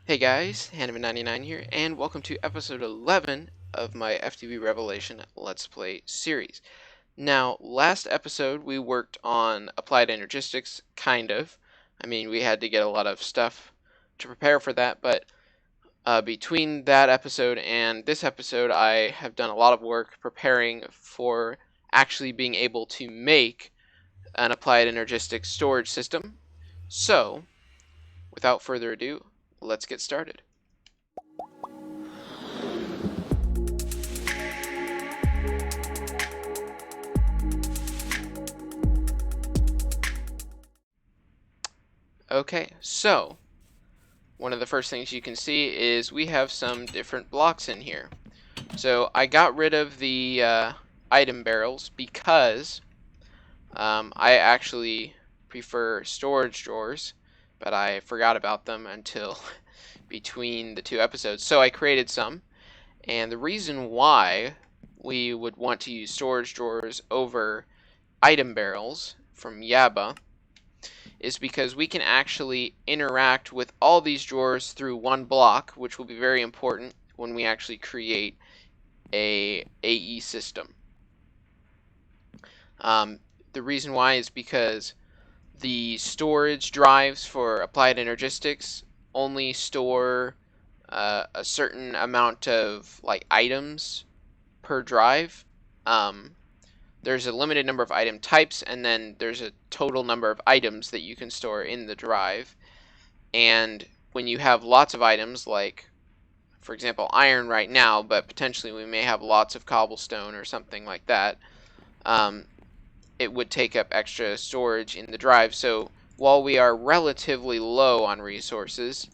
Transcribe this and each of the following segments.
Hey guys, Hanneman99 here, and welcome to episode 11 of my FTB Revelation Let's Play series. Now, last episode we worked on applied energistics, kind of. I mean, we had to get a lot of stuff to prepare for that, but between that episode and this episode, I have done a lot of work preparing for actually being able to make an applied energistics storage system. So, without further ado, let's get started. Okay, so one of the first things you can see is we have some different blocks in here. So I got rid of the item barrels because I actually prefer storage drawers, but I forgot about them until between the two episodes. So I created some, and the reason why we would want to use storage drawers over item barrels from Yaba is because we can actually interact with all these drawers through one block, which will be very important when we actually create a AE system. The reason why is because the storage drives for applied energistics only store a certain amount of items per drive. There's a limited number of item types, and then there's a total number of items that you can store in the drive. And when you have lots of items, like, for example, iron right now, but potentially we may have lots of cobblestone or something like that, it would take up extra storage in the drive. So while we are relatively low on resources,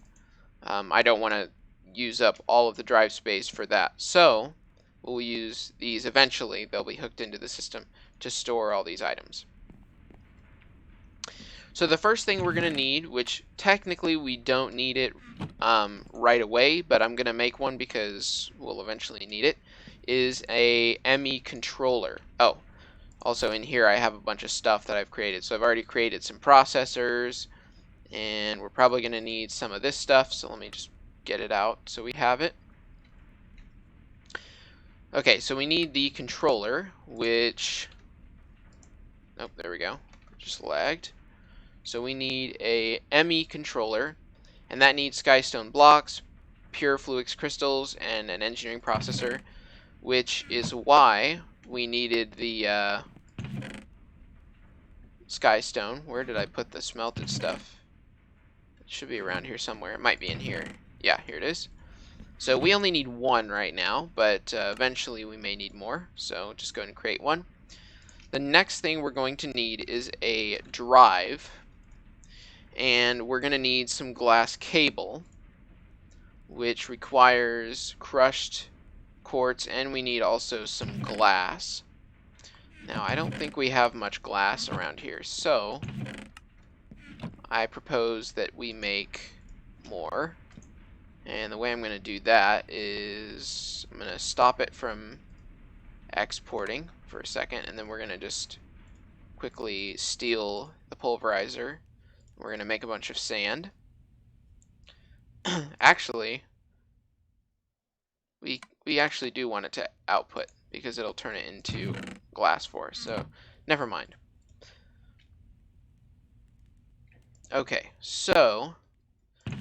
I don't want to use up all of the drive space for that. So we'll use these eventually. They'll be hooked into the system to store all these items. So the first thing we're going to need, which technically we don't need it right away, but I'm going to make one because we'll eventually need it, is a ME controller. Oh, also in here I have a bunch of stuff that I've created. So I've already created some processors, and we're probably going to need some of this stuff, so let me just get it out so we have it. Okay, so we need the controller, which... oh, there we go. Just lagged. So we need a ME controller, and that needs skystone blocks, pure fluix crystals, and an engineering processor, which is why we needed the skystone. Where did I put the smelted stuff? It should be around here somewhere. It might be in here. Yeah, here it is. So we only need one right now, but eventually we may need more. So just go ahead and create one. The next thing we're going to need is a drive. And we're going to need some glass cable, which requires crushed quartz, and we need also some glass. Now, I don't think we have much glass around here, so I propose that we make more. And the way I'm going to do that is I'm going to stop it from exporting for a second, and then we're going to just quickly steal the pulverizer. We're going to make a bunch of sand. Actually, we actually do want it to output because it'll turn it into glass for us. So never mind. Okay, so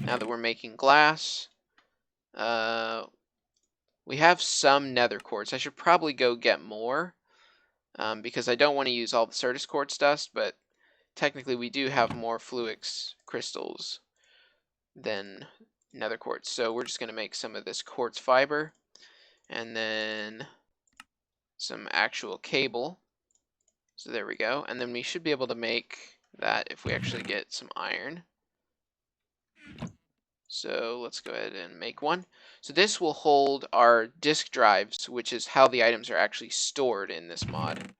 now that we're making glass, we have some nether quartz. I should probably go get more because I don't want to use all the Certus quartz dust, but technically we do have more fluix crystals than nether quartz. So we're just going to make some of this quartz fiber and then some actual cable. So there we go. And then we should be able to make that if we actually get some iron. So let's go ahead and make one. So this will hold our disk drives, which is how the items are actually stored in this mod.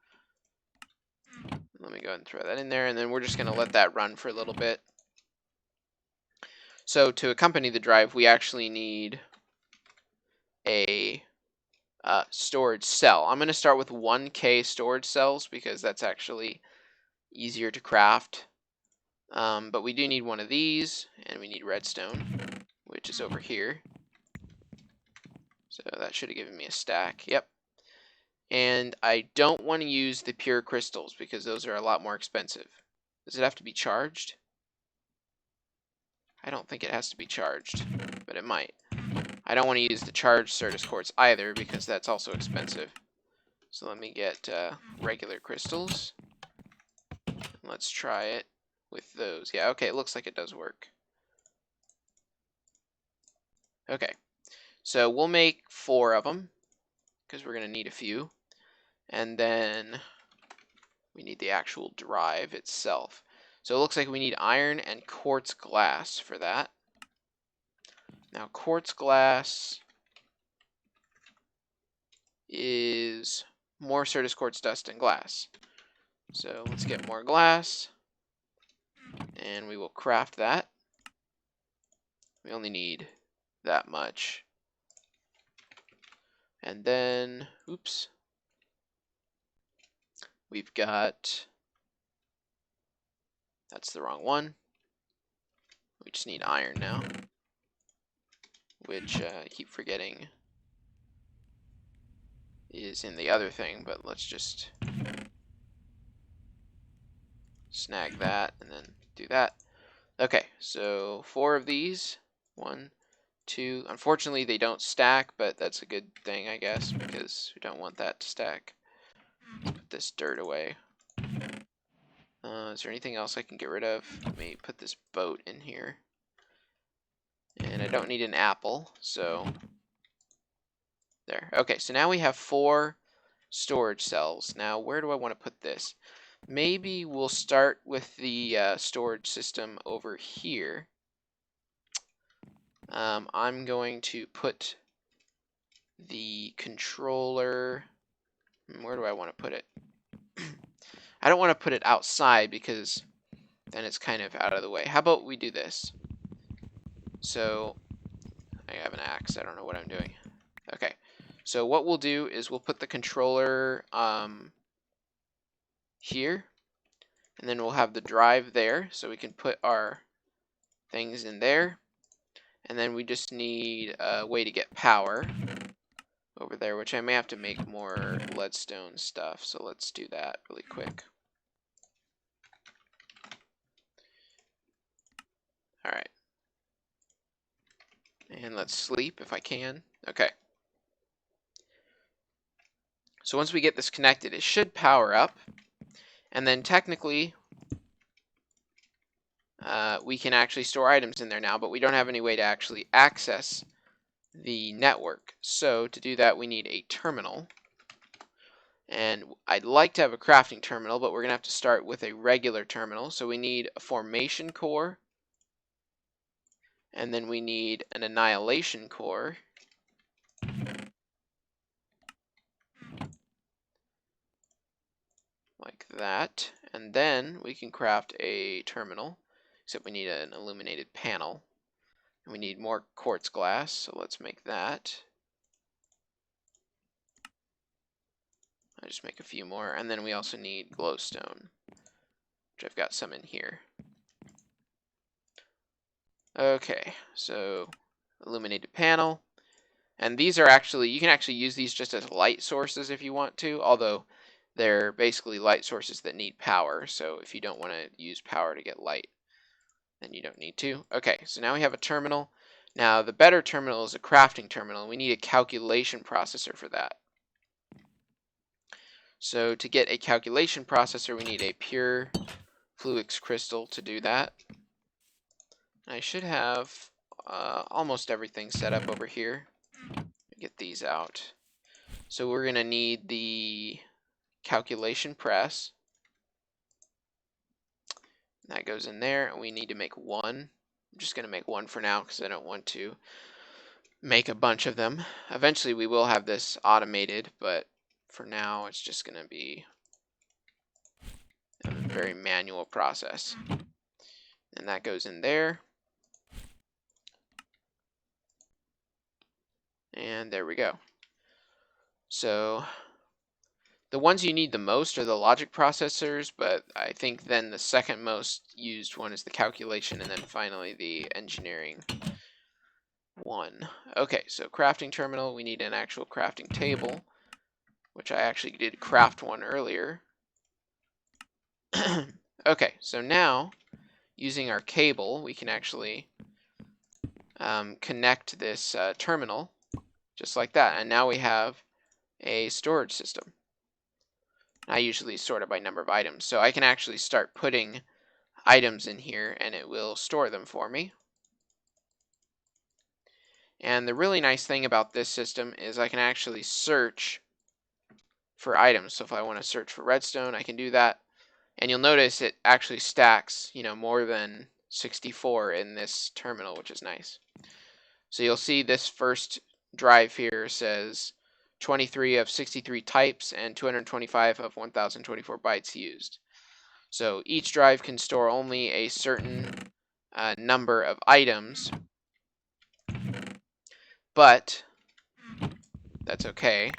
Let me go ahead and throw that in there, and then we're just going to let that run for a little bit. So to accompany the drive, we actually need a storage cell. I'm going to start with 1K storage cells because that's actually easier to craft. But we do need one of these, and we need redstone, which is over here. So that should have given me a stack. Yep. And I don't want to use the pure crystals because those are a lot more expensive. Does it have to be charged? I don't think it has to be charged, but it might. I don't want to use the charged Certus quartz either because that's also expensive. So let me get regular crystals. Let's try it with those. Yeah, okay, it looks like it does work. Okay, so we'll make 4 of them because we're going to need a few. And then we need the actual drive itself. So it looks like we need iron and quartz glass for that. Now quartz glass is more Certus quartz dust and glass. So let's get more glass, and we will craft that. We only need that much. And then, oops, we've got, that's the wrong one. We just need iron now, which I keep forgetting is in the other thing, but let's just snag that and then do that. Okay, so 4 of these. 1, 2. Unfortunately, they don't stack, but that's a good thing, I guess, because we don't want that to stack. Let's put this dirt away. Is there anything else I can get rid of? Let me put this boat in here. And I don't need an apple, so there. Okay, so now we have 4 storage cells. Now, where do I want to put this? Maybe we'll start with the storage system over here. I'm going to put the controller. Where do I want to put it? I don't want to put it outside because then it's kind of out of the way. How about we do this? So I have an axe. I don't know what I'm doing. Okay. So what we'll do is we'll put the controller here, and then we'll have the drive there, so we can put our things in there. And then we just need a way to get power over there, which I may have to make more leadstone stuff. So let's do that really quick. All right. And let's sleep if I can. Okay. So once we get this connected, it should power up. And then technically, we can actually store items in there now, but we don't have any way to actually access the network. So to do that, we need a terminal. And I'd like to have a crafting terminal, but we're going to have to start with a regular terminal. So we need a formation core. And then we need an annihilation core. Like that. And then we can craft a terminal, except we need an illuminated panel. And we need more quartz glass, so let's make that. I just make a few more. And then we also need glowstone, which I've got some in here. Okay, so illuminated panel. And these are actually, you can actually use these just as light sources if you want to, although they're basically light sources that need power. So if you don't want to use power to get light, then you don't need to. Okay, so now we have a terminal. Now the better terminal is a crafting terminal. We need a calculation processor for that. So to get a calculation processor, we need a pure fluix crystal to do that. I should have almost everything set up over here. Get these out. So we're going to need the calculation press. That goes in there, and we need to make 1. I'm just going to make 1 for now because I don't want to make a bunch of them. Eventually we will have this automated, but for now it's just going to be a very manual process. And that goes in there. And there we go. So the ones you need the most are the logic processors, but I think then the second most used one is the calculation, and then finally the engineering. 1. Okay, so crafting terminal, we need an actual crafting table, which I actually did craft one earlier. Okay, so now, using our cable, we can actually connect this terminal, just like that, and now we have a storage system. I usually sort it by number of items, so I can actually start putting items in here, and it will store them for me. And the really nice thing about this system is I can actually search for items. So if I want to search for redstone, I can do that. And you'll notice it actually stacks, more than 64 in this terminal, which is nice. So you'll see this first drive here says 23 of 63 types and 225 of 1024 bytes used. So each drive can store only a certain number of items, but that's okay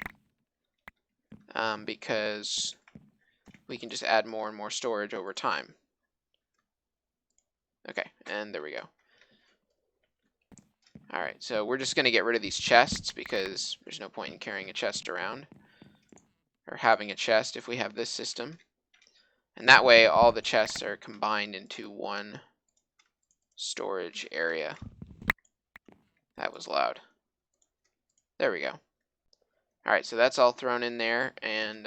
because we can just add more and more storage over time. Okay, and there we go. Alright, so we're just going to get rid of these chests because there's no point in carrying a chest around, or having a chest if we have this system. And that way all the chests are combined into one storage area. That was loud. There we go. Alright, so that's all thrown in there, and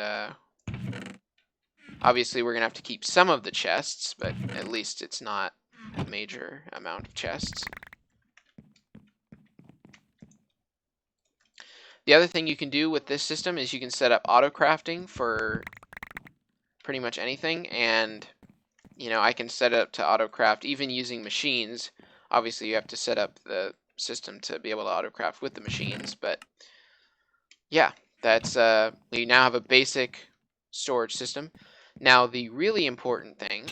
obviously we're going to have to keep some of the chests, but at least it's not a major amount of chests. The other thing you can do with this system is you can set up auto crafting for pretty much anything, and I can set it up to auto craft even using machines. Obviously you have to set up the system to be able to auto craft with the machines, but yeah, that's we now have a basic storage system. Now the really important thing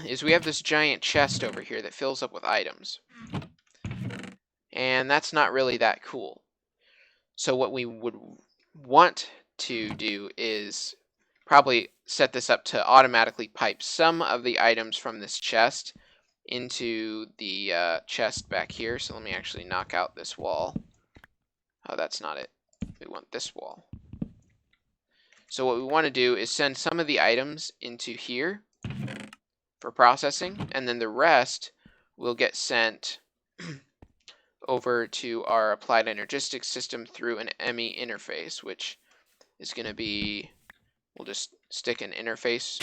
is we have this giant chest over here that fills up with items, and that's not really that cool. So what we would want to do is probably set this up to automatically pipe some of the items from this chest into the chest back here. So let me actually knock out this wall. Oh, that's not it. We want this wall. So what we want to do is send some of the items into here for processing, and then the rest will get sent over to our applied Energistics system through an ME interface, which is going to be, we'll just stick an interface.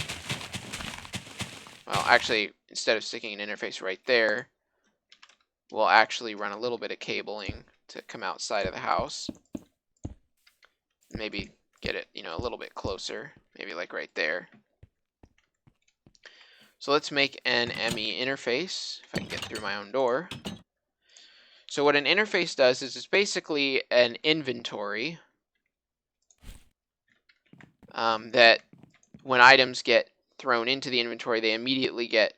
Well, actually, instead of sticking an interface right there, we'll actually run a little bit of cabling to come outside of the house. Maybe get it, a little bit closer, maybe like right there. So let's make an ME interface, if I can get through my own door. So what an interface does is it's basically an inventory that when items get thrown into the inventory, they immediately get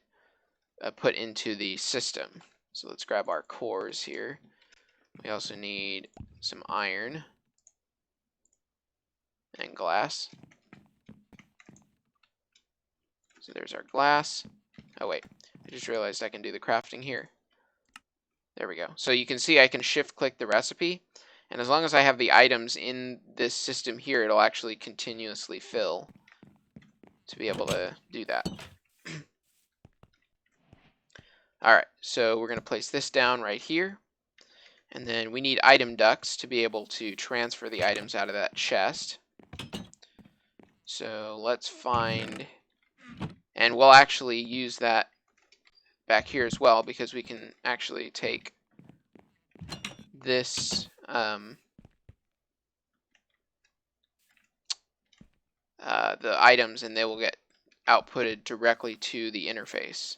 put into the system. So let's grab our cores here. We also need some iron and glass. So there's our glass. Oh wait, I just realized I can do the crafting here. There we go. So you can see I can shift click the recipe, and as long as I have the items in this system here, it'll actually continuously fill to be able to do that. Alright, so we're going to place this down right here, and then we need item ducts to be able to transfer the items out of that chest. So let's find, and we'll actually use that back here as well, because we can actually take this the items, and they will get outputted directly to the interface.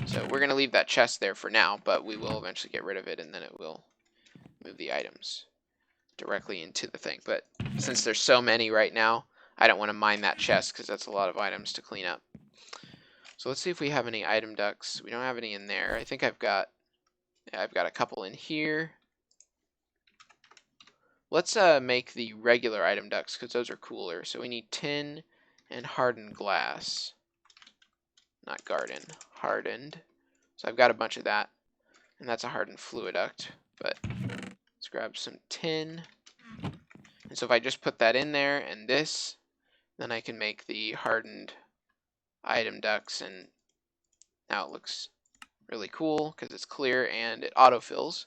So we're going to leave that chest there for now, but we will eventually get rid of it, and then it will move the items directly into the thing. But since there's so many right now, I don't want to mine that chest because that's a lot of items to clean up. So let's see if we have any item ducts. We don't have any in there. I think I've got a couple in here. Let's make the regular item ducts because those are cooler. So we need tin and hardened glass. Not garden, hardened. So I've got a bunch of that. and that's a hardened fluid duct. But let's grab some tin. And so if I just put that in there and this, then I can make the hardened item ducts, and now it looks really cool because it's clear and it autofills.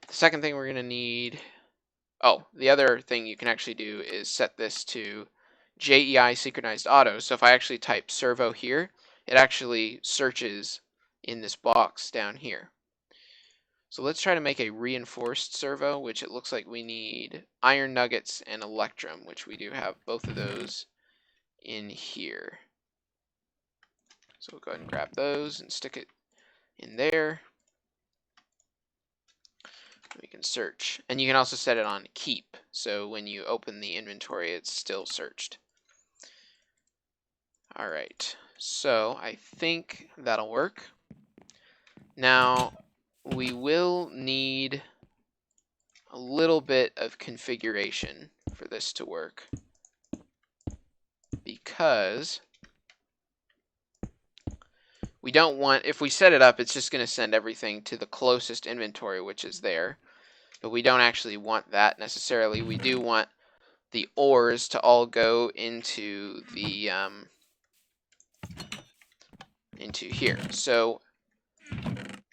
The second thing we're going to need, the other thing you can actually do is set this to JEI synchronized auto. So if I actually type servo here, it actually searches in this box down here. So let's try to make a reinforced servo, which it looks like we need iron nuggets and electrum, which we do have both of those in here. So we'll go ahead and grab those and stick it in there. We can search, and you can also set it on keep, so when you open the inventory it's still searched. Alright, so I think that'll work. Now we will need a little bit of configuration for this to work, because we don't want, if we set it up, it's just going to send everything to the closest inventory, which is there. But we don't actually want that necessarily. We do want the ores to all go into the into here. So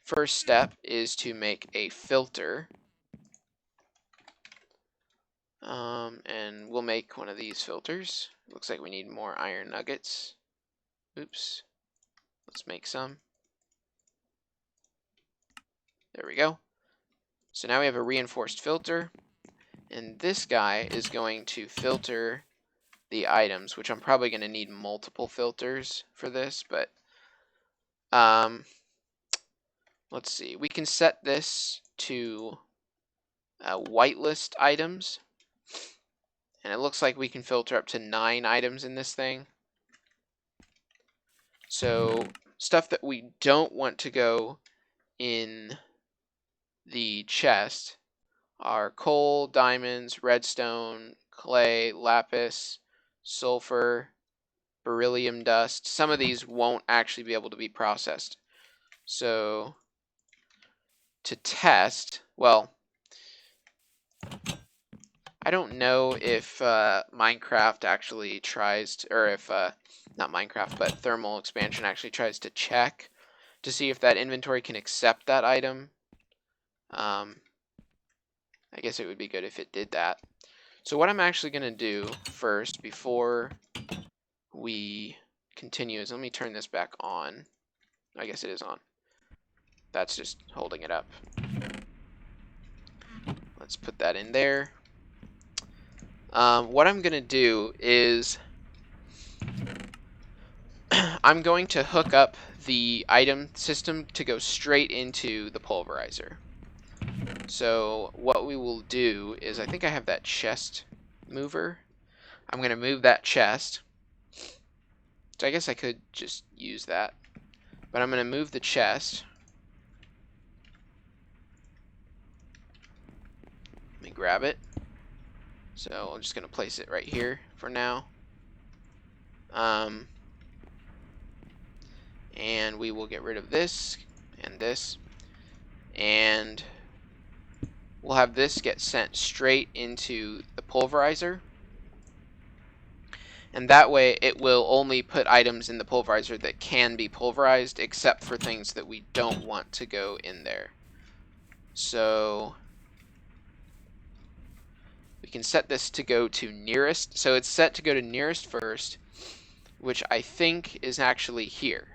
first step is to make a filter. And we'll make one of these filters. Looks like we need more iron nuggets. Oops. Let's make some. There we go. So now we have a reinforced filter, and this guy is going to filter the items, which I'm probably going to need multiple filters for this, but let's see. We can set this to whitelist items, and it looks like we can filter up to 9 items in this thing. So stuff that we don't want to go in the chest are coal, diamonds, redstone, clay, lapis, sulfur, beryllium dust. Some of these won't actually be able to be processed. So to test, well, I don't know if Minecraft actually tries to, or if, not Minecraft, but thermal expansion actually tries to check to see if that inventory can accept that item. I guess it would be good if it did that. So what I'm actually going to do first, before we continue, is let me turn this back on. I guess it is on. That's just holding it up. Let's put that in there. What I'm going to do is I'm going to hook up the item system to go straight into the pulverizer. So what we will do is, I think I have that chest mover. I'm going to move that chest. So I guess I could just use that. But I'm going to move the chest. Let me grab it. So I'm just going to place it right here for now. And we will get rid of this and this. And we'll have this get sent straight into the pulverizer. And that way it will only put items in the pulverizer that can be pulverized, except for things that we don't want to go in there. So we can set this to go to nearest. So it's set to go to nearest first, which I think is actually here.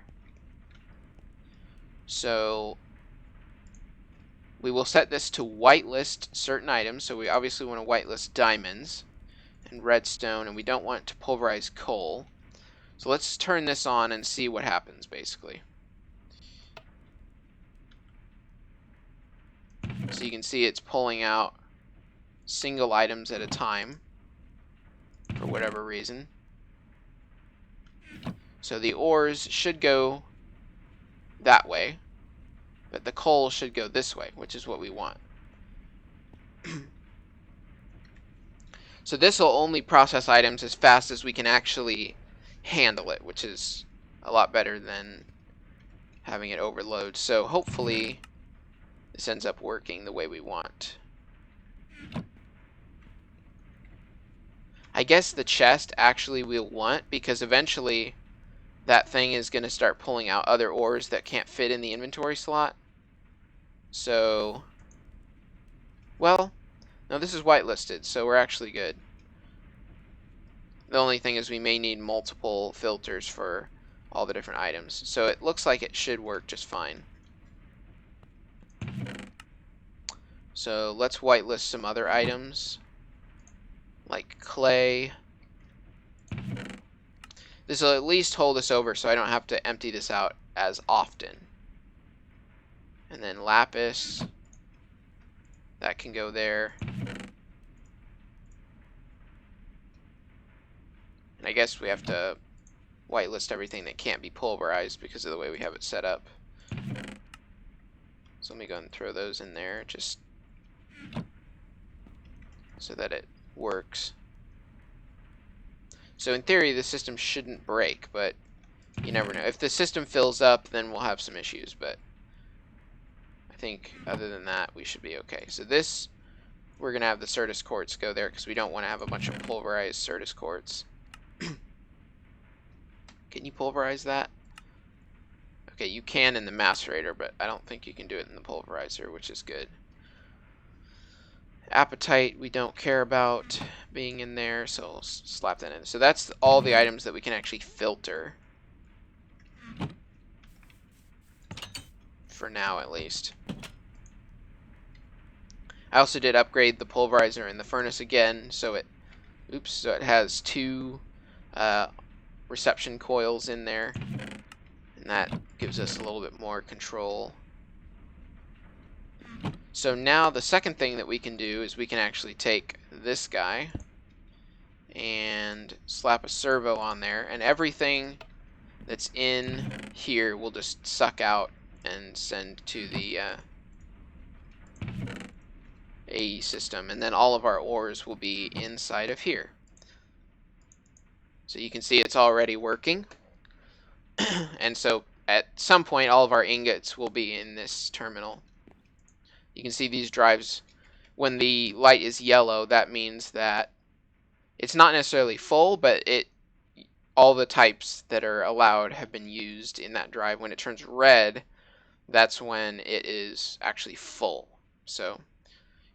So we will set this to whitelist certain items. So we obviously want to whitelist diamonds and redstone, and we don't want to pulverize coal. So let's turn this on and see what happens, basically. So you can see it's pulling out single items at a time for whatever reason. So the ores should go that way, but the coal should go this way, which is what we want. So this will only process items as fast as we can actually handle it, which is a lot better than having it overload. So hopefully this ends up working the way we want. I guess the chest actually we'll want, because eventually that thing is going to start pulling out other ores that can't fit in the inventory slot. So, well, no, this is whitelisted, so we're actually good. The only thing is we may need multiple filters for all the different items. So it looks like it should work just fine. So let's whitelist some other items, like clay. This will at least hold us over so I don't have to empty this out as often. And then lapis, that can go there. And I guess we have to whitelist everything that can't be pulverized because of the way we have it set up. So let me go and throw those in there just so that it works. So in theory, the system shouldn't break, but you never know. If the system fills up, then we'll have some issues, but I think other than that, we should be okay. So this, we're going to have the Certus quartz go there because we don't want to have a bunch of pulverized Certus quartz. Can you pulverize that? Okay, you can in the macerator, but I don't think you can do it in the pulverizer, which is good. Appetite we don't care about being in there, so we'll slap that in. So that's all the items that we can actually filter. For now, at least. I also did upgrade the pulverizer in the furnace again, so it has 2 reception coils in there, and that gives us a little bit more control. So now the second thing that we can do is we can actually take this guy and slap a servo on there, and everything that's in here will just suck out and send to the AE system, and then all of our ores will be inside of here. So you can see it's already working. And so at some point all of our ingots will be in this terminal. You can see these drives, when the light is yellow, that means that it's not necessarily full, but all the types that are allowed have been used in that drive. When it turns red, that's when it is actually full. So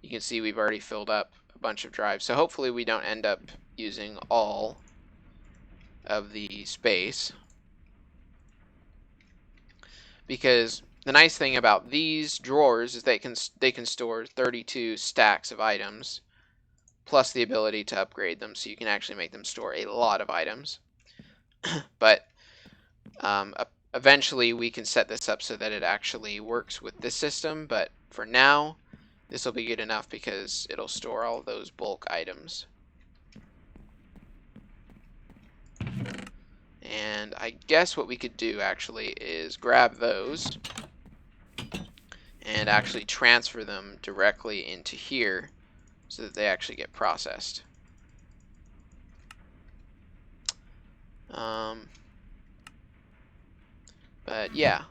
you can see we've already filled up a bunch of drives. So hopefully we don't end up using all of the space, because the nice thing about these drawers is they can store 32 stacks of items, plus the ability to upgrade them, so you can actually make them store a lot of items. But eventually we can set this up so that it actually works with this system, but for now this will be good enough because it'll store all those bulk items. And I guess what we could do actually is grab those and actually transfer them directly into here so that they actually get processed. But yeah.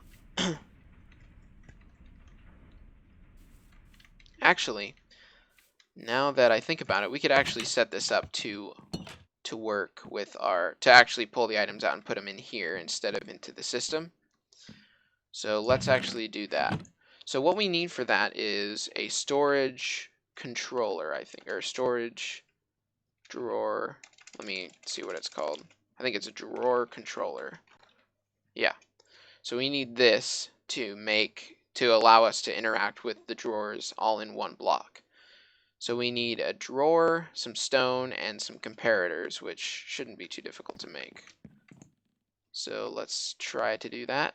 Actually, now that I think about it, we could actually set this up to work with to actually pull the items out and put them in here instead of into the system. So let's actually do that. So what we need for that is a storage controller, I think, or storage drawer. Let me see what it's called. I think it's a drawer controller. Yeah. So we need this to allow us to interact with the drawers all in one block. So we need a drawer, some stone, and some comparators, which shouldn't be too difficult to make. So let's try to do that.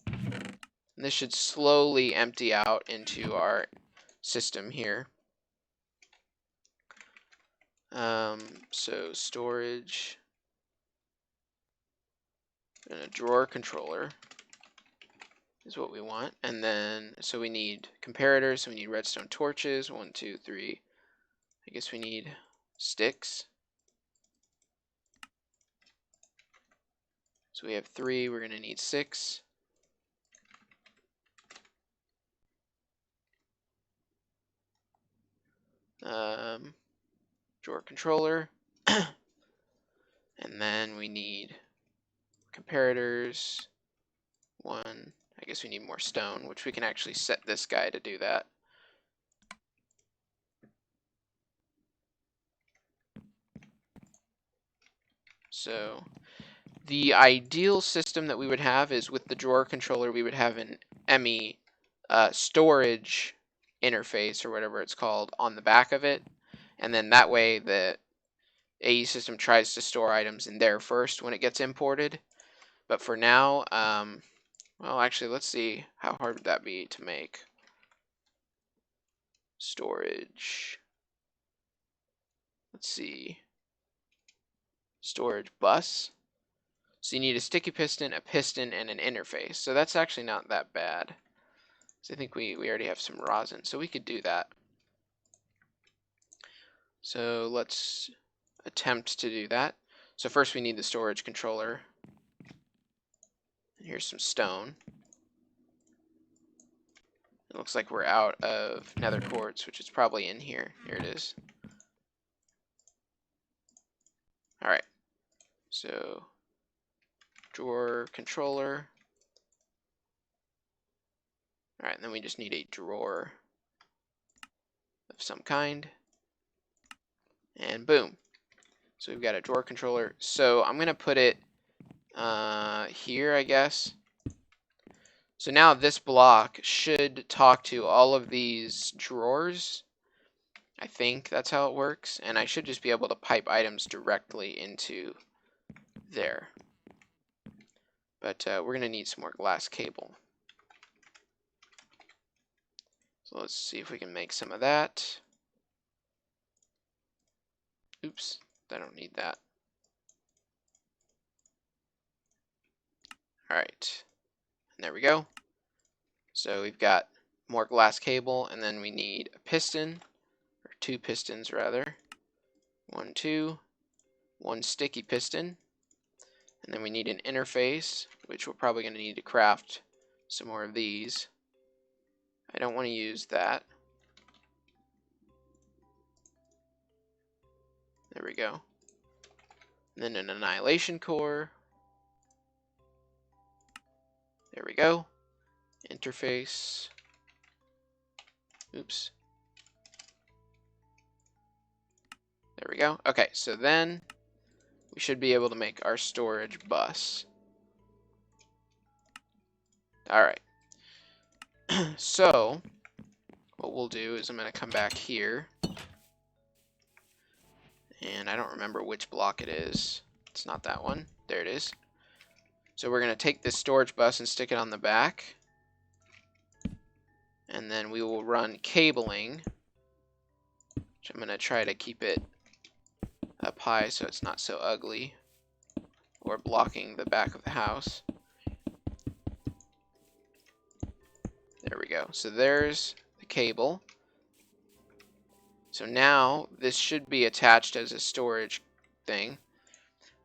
And this should slowly empty out into our system here. So storage and a drawer controller is what we want. And then, so we need comparators, so we need redstone torches, 1, 2, 3. I guess we need sticks. So we have 3, we're going to need 6. drawer controller. And then we need comparators. One. I guess we need more stone, which we can actually set this guy to do that. So the ideal system that we would have is with the drawer controller, we would have an ME storage interface or whatever it's called on the back of it. And then that way the AE system tries to store items in there first when it gets imported. But for now, well, actually, let's see. How hard would that be to make? Storage. Let's see. Storage bus. So you need a sticky piston, a piston, and an interface. So that's actually not that bad. So I think we already have some rosin, so we could do that. So let's attempt to do that. So first we need the storage controller. Here's some stone. It looks like we're out of nether quartz, which is probably in here. Here it is. Alright. So drawer controller. Alright, and then we just need a drawer of some kind. And boom. So we've got a drawer controller. So I'm going to put it here, I guess. So now this block should talk to all of these drawers. I think that's how it works. And I should just be able to pipe items directly into there. But we're going to need some more glass cable. So let's see if we can make some of that. Oops, I don't need that. Alright, and there we go. So we've got more glass cable, and then we need a piston, or two pistons rather. 1, 2, one sticky piston. And then we need an interface, which we're probably going to need to craft some more of these. I don't want to use that. There we go. And then an annihilation core. There we go. Interface. Oops. There we go. Okay, so then we should be able to make our storage bus. Alright. So what we'll do is I'm going to come back here. And I don't remember which block it is. It's not that one. There it is. So we're going to take this storage bus and stick it on the back. And then we will run cabling, which I'm going to try to keep it up high so it's not so ugly or blocking the back of the house. There we go. So there's the cable. So now this should be attached as a storage thing.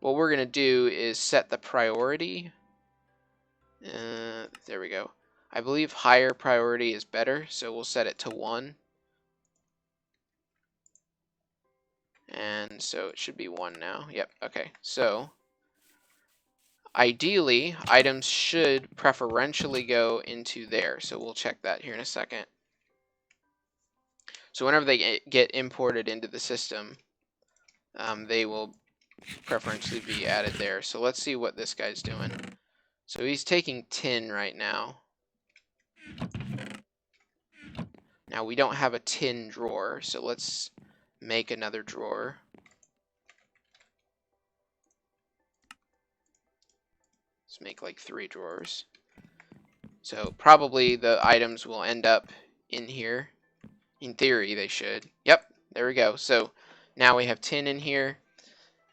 What we're going to do is set the priority. There we go. I believe higher priority is better, so we'll set it to 1. And so it should be 1 now. Yep, okay. So ideally, items should preferentially go into there. So we'll check that here in a second. So whenever they get imported into the system, they will preferentially be added there. So let's see what this guy's doing. So he's taking tin right now. Now we don't have a tin drawer, so let's make another drawer. Let's make like 3 drawers. So probably the items will end up in here. In theory, they should. Yep, there we go. So now we have tin in here,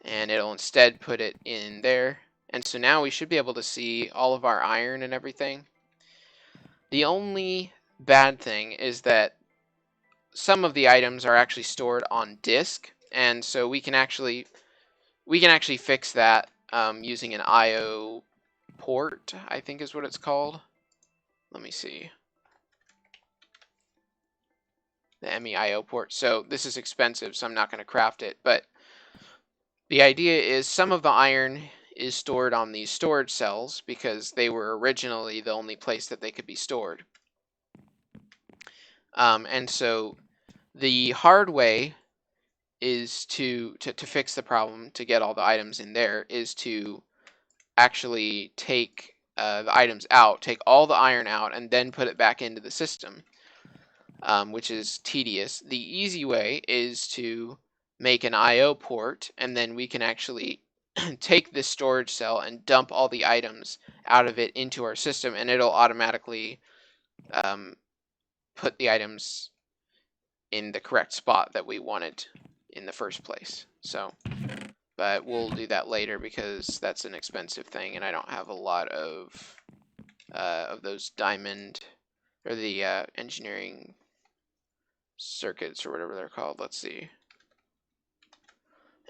and it'll instead put it in there. And so now we should be able to see all of our iron and everything. The only bad thing is that some of the items are actually stored on disk, and so we can actually fix that using an IO port, I think is what it's called. Let me see. the MEIO port. So this is expensive, so I'm not going to craft it. But the idea is some of the iron is stored on these storage cells because they were originally the only place that they could be stored. And so the hard way is to fix the problem, to get all the items in there, is to actually take the items out, take all the iron out, and then put it back into the system, which is tedious. The easy way is to make an IO port, and then we can actually take this storage cell and dump all the items out of it into our system, and it'll automatically put the items in the correct spot that we wanted in the first place. So, but we'll do that later because that's an expensive thing, and I don't have a lot of those diamond or the engineering circuits or whatever they're called. Let's see.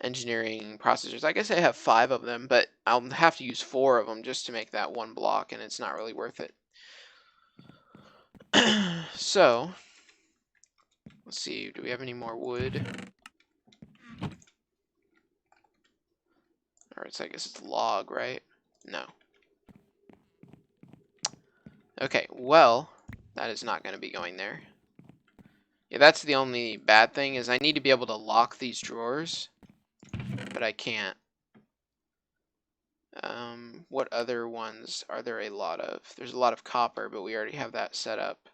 Engineering processors. I guess I have 5 of them, but I'll have to use 4 of them just to make that one block, and it's not really worth it. So, let's see. Do we have any more wood? Or I guess it's log, right? No. Okay, well, that is not going to be going there. Yeah, that's the only bad thing, is I need to be able to lock these drawers, but I can't. What other ones are there a lot of? There's a lot of copper, but we already have that set up.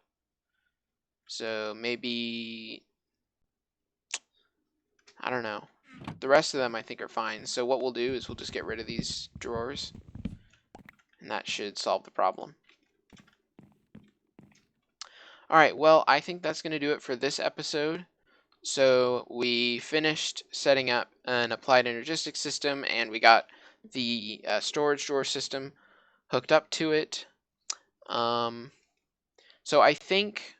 So maybe, I don't know. The rest of them I think are fine. So what we'll do is we'll just get rid of these drawers, and that should solve the problem. Alright, well, I think that's going to do it for this episode. So we finished setting up an applied Energistics system, and we got the storage drawer system hooked up to it. So I think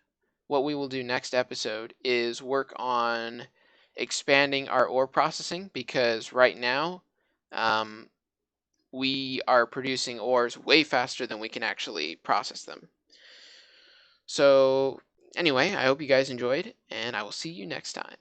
what we will do next episode is work on expanding our ore processing, because right now we are producing ores way faster than we can actually process them. So anyway, I hope you guys enjoyed, and I will see you next time.